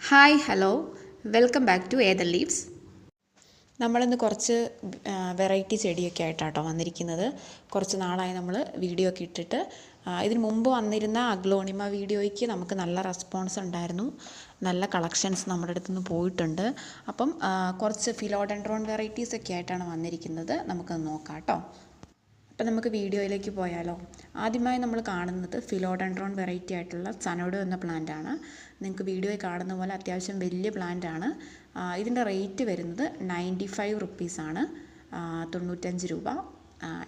Hi hello welcome back to ether leaves. നമ്മളിന്ന് കുറച്ച് variety ചെടിയൊക്കെ ആയിട്ടാട്ടോ വന്നിരിക്കുന്നത്. കുറച്ച് നാളായി നമ്മൾ വീഡിയോ ഒക്കെ ഇട്ടിട്ട്. ഇതിന് മുമ്പ് വന്നിരുന്ന അഗ്ലോണിമ വീഡിയോയ്ക്ക് നമുക്ക് നല്ല റെസ്പോൺസ് ഉണ്ടായിരുന്നു, നല്ല കളക്ഷൻസ് നമ്മുടെ അടുത്തുനിന്ന് പോയിട്ടുണ്ട്. അപ്പം കുറച്ച് ഫിലോഡെൻഡ്രോൺ വെറൈറ്റീസ് ഒക്കെ ആയിട്ടാണ് വന്നിരിക്കുന്നത്. നമുക്കത് നോക്കാം കേട്ടോ. അപ്പം നമുക്ക് വീഡിയോയിലേക്ക് പോയാലോ. ആദ്യമായി നമ്മൾ കാണുന്നത് ഫിലോഡെൻഡ്രോൺ വെറൈറ്റി ആയിട്ടുള്ള സനോഡോ എന്ന പ്ലാന്റാണ്. നിങ്ങൾക്ക് വീഡിയോയിൽ കാണുന്ന പോലെ അത്യാവശ്യം വലിയ പ്ലാന്റാണ്. ഇതിൻ്റെ റേറ്റ് വരുന്നത് 95 റുപ്പീസാണ്, 95 രൂപ.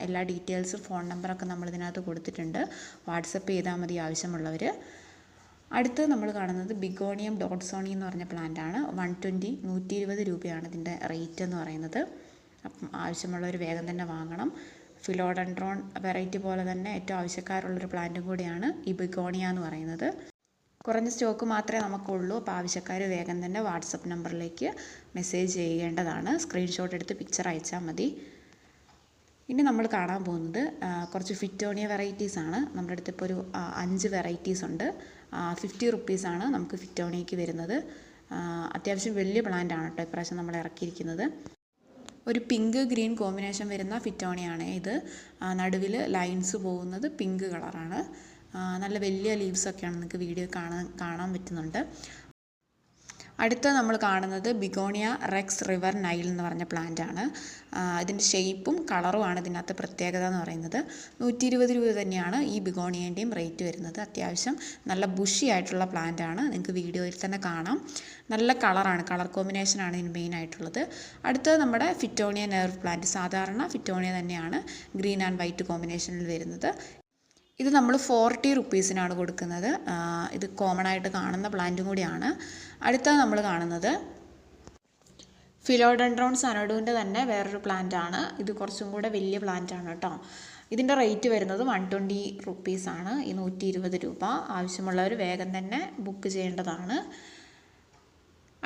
എല്ലാ ഡീറ്റെയിൽസും ഫോൺ നമ്പറൊക്കെ നമ്മളിതിനകത്ത് കൊടുത്തിട്ടുണ്ട്. വാട്സപ്പ് ചെയ്താൽ മതി ആവശ്യമുള്ളവർ. അടുത്ത് നമ്മൾ കാണുന്നത് ബിഗോണിയം ഡോട്ട്സോണി എന്ന് പറഞ്ഞ പ്ലാന്റാണ്. 120 രൂപയാണ് ഇതിൻ്റെ റേറ്റ് എന്ന് പറയുന്നത്. അപ്പം ആവശ്യമുള്ളവർ വേഗം തന്നെ വാങ്ങണം. ഫിലോഡെൻഡ്രോൺ വെറൈറ്റി പോലെ തന്നെ ഏറ്റവും ആവശ്യക്കാരുള്ളൊരു പ്ലാന്റും കൂടിയാണ് ഈ ബിഗോണിയ എന്ന് പറയുന്നത്. കുറഞ്ഞ സ്റ്റോക്ക് മാത്രമേ നമുക്കുള്ളൂ. അപ്പോൾ ആവശ്യക്കാർ വേഗം തന്നെ വാട്സപ്പ് നമ്പറിലേക്ക് മെസ്സേജ് ചെയ്യേണ്ടതാണ്. സ്ക്രീൻഷോട്ട് എടുത്ത് പിക്ചർ അയച്ചാൽ മതി. ഇനി നമ്മൾ കാണാൻ പോകുന്നത് കുറച്ച് ഫിറ്റോണിയ വെറൈറ്റീസാണ്. നമ്മുടെ അടുത്ത് ഇപ്പോൾ ഒരു 5 വെറൈറ്റീസ് ഉണ്ട്. 50 റുപ്പീസാണ് നമുക്ക് ഫിറ്റോണിയയ്ക്ക് വരുന്നത്. അത്യാവശ്യം വലിയ പ്ലാന്റാണ് കേട്ടോ ഇപ്രാവശ്യം നമ്മൾ ഇറക്കിയിരിക്കുന്നത്. ഒരു പിങ്ക് ഗ്രീൻ കോമ്പിനേഷൻ വരുന്ന ഫിറ്റോണിയാണ് ഇത്. നടുവിൽ ലൈൻസ് പോകുന്നത് പിങ്ക് കളറാണ്. നല്ല വലിയ ലീവ്സൊക്കെയാണ് നിങ്ങൾക്ക് വീഡിയോ കാണാൻ പറ്റുന്നുണ്ട്. അടുത്ത നമ്മൾ കാണുന്നത് ബിഗോണിയ റെക്സ് റിവർ നൈൽ എന്ന് പറഞ്ഞ പ്ലാന്റാണ്. ഇതിൻ്റെ ഷേപ്പും കളറുമാണ് ഇതിനകത്ത് പ്രത്യേകത എന്ന് പറയുന്നത്. 120 രൂപ തന്നെയാണ് ഈ ബിഗോണിയേൻ്റെയും റേറ്റ് വരുന്നത്. അത്യാവശ്യം നല്ല ബുഷി ആയിട്ടുള്ള പ്ലാന്റാണ്, നിങ്ങൾക്ക് വീഡിയോയിൽ തന്നെ കാണാം. നല്ല കളറാണ്, കളർ കോമ്പിനേഷനാണ് ഇതിന് മെയിൻ ആയിട്ടുള്ളത്. അടുത്തത് നമ്മുടെ ഫിറ്റോണിയ നെർവ് പ്ലാന്റ്. സാധാരണ ഫിറ്റോണിയ തന്നെയാണ് ഗ്രീൻ ആൻഡ് വൈറ്റ് കോമ്പിനേഷനിൽ വരുന്നത്. ഇത് നമ്മൾ 40 റുപ്പീസിനാണ് കൊടുക്കുന്നത്. ഇത് കോമൺ ആയിട്ട് കാണുന്ന പ്ലാന്റും കൂടിയാണ്. അടുത്തത് നമ്മൾ കാണുന്നത് ഫിലോഡെൻഡ്രോൺ സനോഡുവിൻ്റെ തന്നെ വേറൊരു പ്ലാന്റാണ്. ഇത് കുറച്ചും കൂടെ വലിയ പ്ലാന്റാണ് കേട്ടോ. ഇതിൻ്റെ റേറ്റ് വരുന്നത് 120 റുപ്പീസാണ്, ഈ 120 രൂപ. ആവശ്യമുള്ളവർ വേഗം തന്നെ ബുക്ക് ചെയ്യേണ്ടതാണ്.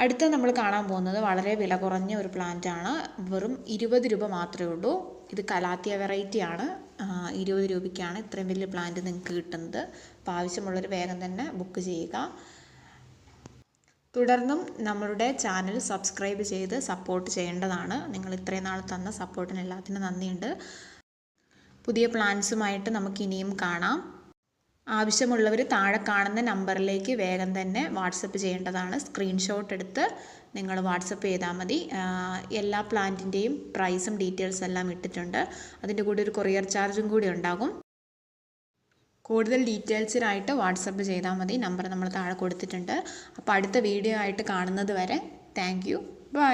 അടുത്ത നമ്മൾ കാണാൻ പോകുന്നത് വളരെ വില കുറഞ്ഞ ഒരു പ്ലാന്റാണ്. വെറും 20 രൂപ മാത്രമേ ഉള്ളൂ. ഇത് കലാത്തിയ വെറൈറ്റിയാണ്. 20 രൂപയ്ക്കാണ് ഇത്രയും വലിയ പ്ലാന്റ് നിങ്ങൾക്ക് കിട്ടുന്നത്. അപ്പോൾ ആവശ്യമുള്ളവർ വേഗം തന്നെ ബുക്ക് ചെയ്യുക. തുടർന്നും നമ്മളുടെ ചാനൽ സബ്സ്ക്രൈബ് ചെയ്ത് സപ്പോർട്ട് ചെയ്യേണ്ടതാണ്. നിങ്ങൾ ഇത്രയും നാൾ തന്ന സപ്പോർട്ടിന് എല്ലാത്തിനും നന്ദിയുണ്ട്. പുതിയ പ്ലാൻസുമായിട്ട് നമുക്ക് ഇനിയും കാണാം. ആവശ്യമുള്ളവർ താഴെ കാണുന്ന നമ്പറിലേക്ക് വേഗം തന്നെ വാട്സപ്പ് ചെയ്യേണ്ടതാണ്. സ്ക്രീൻഷോട്ട് എടുത്ത് നിങ്ങൾ വാട്സപ്പ് ചെയ്താൽ മതി. എല്ലാ പ്ലാന്റിൻ്റെയും പ്രൈസും ഡീറ്റെയിൽസ് എല്ലാം ഇട്ടിട്ടുണ്ട്. അതിൻ്റെ കൂടെ ഒരു കൊറിയർ ചാർജും കൂടി ഉണ്ടാകും. കൂടുതൽ ഡീറ്റെയിൽസിനായിട്ട് വാട്സപ്പ് ചെയ്താൽ മതി. നമ്പർ നമ്മൾ താഴെ കൊടുത്തിട്ടുണ്ട്. അപ്പോൾ അടുത്ത വീഡിയോ ആയിട്ട് കാണുന്നത് വരെ താങ്ക് യു, ബൈ.